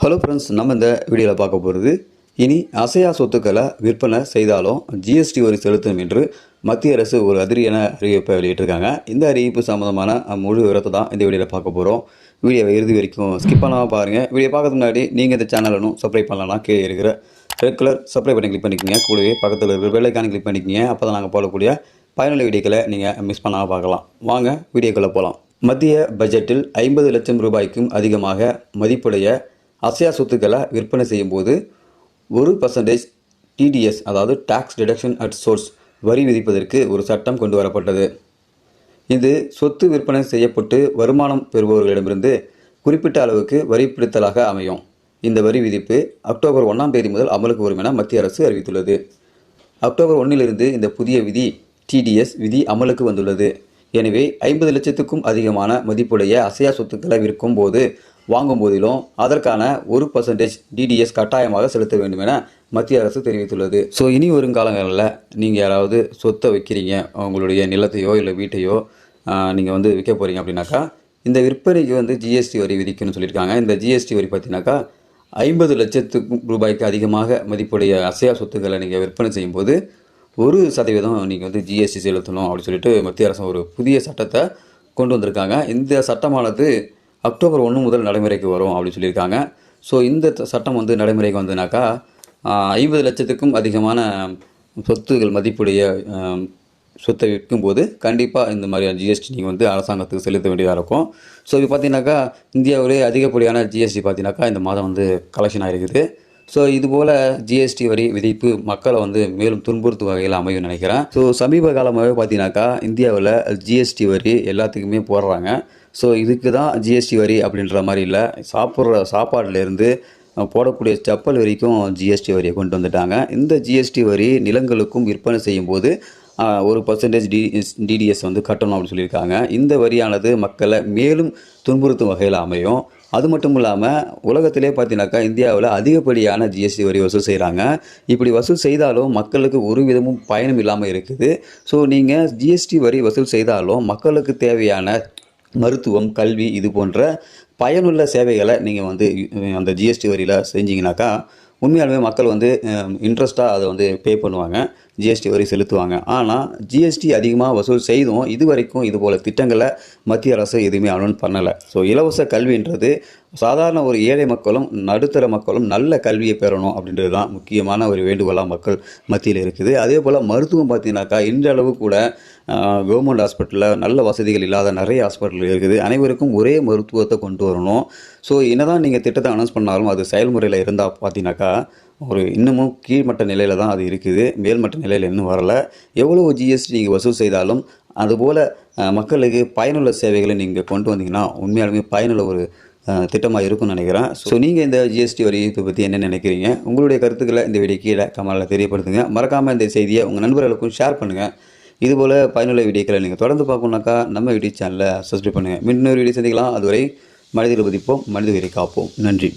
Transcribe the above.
Hello friends, நம்ம இந்த வீடியோவில் பார்க்க போகிறது இனி அசையா சொத்துக்களை விற்பனை செய்தாலும் ஜிஎஸ்டி வரி செலுத்தும் என்று மத்திய அரசு ஒரு அதிரடியான அறிவிப்பை வெளியிட்டிருக்காங்க. இந்த அறிவிப்பு சம்மந்தமான முழு விவரத்தை தான் இந்த வீடியோவில் பார்க்க போகிறோம். வீடியோவை இறுதி வரைக்கும் ஸ்கிப் பண்ணாமல் பாருங்கள். வீடியோ பார்க்கறதுக்கு முன்னாடி நீங்கள் இந்த சேனல் இன்னும் சப்ஸ்கிரைப் பண்ணலாம். கீழே இருக்கிற ரெட் கலர் சப்ஸ்கிரைப் பண்ணி கிளிக் பண்ணிக்கோங்க. கூடவே பக்கத்தில் இருக்கிற பெல் ஐக்கானை கிளிக் பண்ணிக்கோங்க. அப்போ தான் நாங்கள் போடக்கூடிய பயனுள்ள வீடியோக்களை நீங்கள் மிஸ் பண்ணாமல் பார்க்கலாம். வாங்க வீடியோக்குள்ளே போகலாம். மத்திய பட்ஜெட்டில் 50 லட்சம் ரூபாய்க்கும் அதிகமாக மதிப்புடைய அசையா சொத்துக்களை விற்பனை செய்யும்போது 1% டிடிஎஸ், அதாவது டாக்ஸ் டிடக்ஷன் அட் சோர்ஸ், வரி விதிப்பதற்கு ஒரு சட்டம் கொண்டு வரப்பட்டது. இது சொத்து விற்பனை செய்யப்பட்டு வருமானம் பெறுபவர்களிடமிருந்து குறிப்பிட்ட அளவுக்கு வரி பிடித்தலாக அமையும். இந்த வரி விதிப்பு அக்டோபர் 1ஆம் தேதி முதல் அமலுக்கு வரும் என மத்திய அரசு அறிவித்துள்ளது. அக்டோபர் 1 இந்த புதிய விதி டிடிஎஸ் விதி அமலுக்கு வந்துள்ளது. எனவே 50 லட்சத்துக்கும் அதிகமான மதிப்புடைய அசையா சொத்துக்களை விற்கும் போது வாங்கும் போதிலும் அதற்கான 1% டிடிஎஸ் கட்டாயமாக செலுத்த வேண்டும் என மத்திய அரசு தெரிவித்துள்ளது. ஸோ இனி வருங்காலங்களில் நீங்கள் யாராவது சொத்தை வைக்கிறீங்க, உங்களுடைய நிலத்தையோ இல்லை வீட்டையோ நீங்கள் விற்க போகிறீங்க அப்படின்னாக்கா இந்த விற்பனைக்கு ஜிஎஸ்டி வரி விதிக்கணும்னு சொல்லியிருக்காங்க. இந்த ஜிஎஸ்டி வரி பார்த்தீங்கன்னாக்கா 50 லட்சத்துக்கும் ரூபாய்க்கு அதிகமாக மதிப்புடைய அசையா சொத்துக்களை நீங்கள் விற்பனை செய்யும்போது 1% நீங்கள் ஜிஎஸ்டி செலுத்தணும் அப்படின்னு சொல்லிட்டு மத்திய அரசு ஒரு புதிய சட்டத்தை கொண்டு வந்திருக்காங்க. இந்த சட்டமானது அக்டோபர் 1 முதல் நடைமுறைக்கு வரும் அப்படின்னு சொல்லியிருக்காங்க. ஸோ இந்த சட்டம் நடைமுறைக்கு வந்ததுனாக்கா 50 லட்சத்துக்கும் அதிகமான சொத்துகள் மதிப்புடைய சொத்தை விற்கும்போது கண்டிப்பாக இந்த மாதிரியான ஜிஎஸ்டி நீங்கள் அரசாங்கத்துக்கு செலுத்த வேண்டியதாக இருக்கும். ஸோ இப்போ பார்த்தீங்கன்னாக்கா இந்தியாவிலே அதிகப்படியான ஜிஎஸ்டி பார்த்தீங்கன்னாக்கா இந்த மாதம் கலெக்ஷன் ஆகிருக்குது. ஸோ இதுபோல் ஜிஎஸ்டி வரி விதிப்பு மக்களை மேலும் துன்புறுத்தும் வகையில் அமையும் நினைக்கிறேன். ஸோ சமீப காலமாகவே பார்த்தீங்கன்னாக்கா இந்தியாவில் ஜிஎஸ்டி வரி எல்லாத்துக்குமே போடுறாங்க. ஸோ இதுக்கு தான் ஜிஎஸ்டி வரி அப்படின்ற மாதிரி இல்லை, சாப்பிட்ற சாப்பாடுலேருந்து போடக்கூடிய செப்பல் வரைக்கும் ஜிஎஸ்டி வரியை கொண்டு வந்துட்டாங்க. இந்த ஜிஎஸ்டி வரி நிலங்களுக்கும் விற்பனை செய்யும்போது 1% டிடிஎஸ் கட்டணும் அப்படின்னு சொல்லியிருக்காங்க. இந்த வரியானது மக்களை மேலும் துன்புறுத்தும் வகையில் அமையும். அது மட்டும் இல்லாமல் உலகத்திலே பார்த்தீங்கன்னாக்கா இந்தியாவில் அதிகப்படியான ஜிஎஸ்டி வரி வசூல் செய்கிறாங்க. இப்படி வசூல் செய்தாலும் மக்களுக்கு ஒரு விதமும் பயனும் இல்லாமல் இருக்குது. ஸோ நீங்கள் ஜிஎஸ்டி வரி வசூல் செய்தாலும் மக்களுக்கு தேவையான மருத்துவம், கல்வி இது போன்ற பயனுள்ள சேவைகளை நீங்கள் அந்த ஜிஎஸ்டி வரியில் செஞ்சிங்கனாக்கா உண்மையாலுமே மக்கள் இன்ட்ரெஸ்ட்டாக அதை பே பண்ணுவாங்க, ஜிஎஸ்டி வரி செலுத்துவாங்க. ஆனால் ஜிஎஸ்டி அதிகமாக வசூல் செய்தும் இது வரைக்கும் இது போல் திட்டங்களை மத்திய அரசு எதுவுமே அனௌன்ஸ் பண்ணலை. ஸோ இலவச கல்வின்றது சாதாரண ஒரு ஏழை மக்களும் நடுத்தர மக்களும் நல்ல கல்வியை பெறணும் அப்படின்றது தான் முக்கியமான ஒரு வேண்டுகோளாக மக்கள் மத்தியில் இருக்குது. அதே போல் மருத்துவம் பார்த்தீங்கன்னாக்கா இன்றளவு கூட கவர்மெண்ட் ஹாஸ்பிட்டலில் நல்ல வசதிகள் இல்லாத நிறைய ஹாஸ்பிட்டல் இருக்குது. அனைவருக்கும் ஒரே மருத்துவத்தை கொண்டு வரணும். ஸோ என்னதான் நீங்கள் திட்டத்தை அனௌன்ஸ் பண்ணாலும் அது செயல்முறையில் இருந்தால் பார்த்தீங்கன்னாக்கா ஒரு இன்னமும் கீழ்மட்ட நிலையில் தான் அது இருக்குது, மேல்மட்ட நிலையில் இன்னும் வரலை. எவ்வளோ ஜிஎஸ்டி நீங்கள் வசூல் செய்தாலும் அதுபோல் மக்களுக்கு பயனுள்ள சேவைகளை நீங்கள் கொண்டு வந்தீங்கன்னா உண்மையாலுமே பயனுள்ள ஒரு திட்டமாக இருக்கும்னு நினைக்கிறேன். ஸோ நீங்கள் இந்த ஜிஎஸ்டி வரியை பற்றி என்ன நினைக்கிறீங்க? உங்களுடைய கருத்துக்களை இந்த வீடியோ கீழே கமெண்ட்டில் தெரியப்படுத்துங்க. மறக்காமல் இந்த செய்தியை உங்கள் நண்பர்களுக்கும் ஷேர் பண்ணுங்கள். இதுபோல் பயனுள்ள வீடியோக்களை நீங்கள் தொடர்ந்து பார்க்கணுன்னாக்கா நம்ம யூடியூப் சேனலை சப்ஸ்கிரைப் பண்ணுங்கள். இன்னொரு வீடியோ சந்திக்கலாம். அதுவரை மனிதர்களை மதிப்போம், மனித உயிரை காப்போம். நன்றி.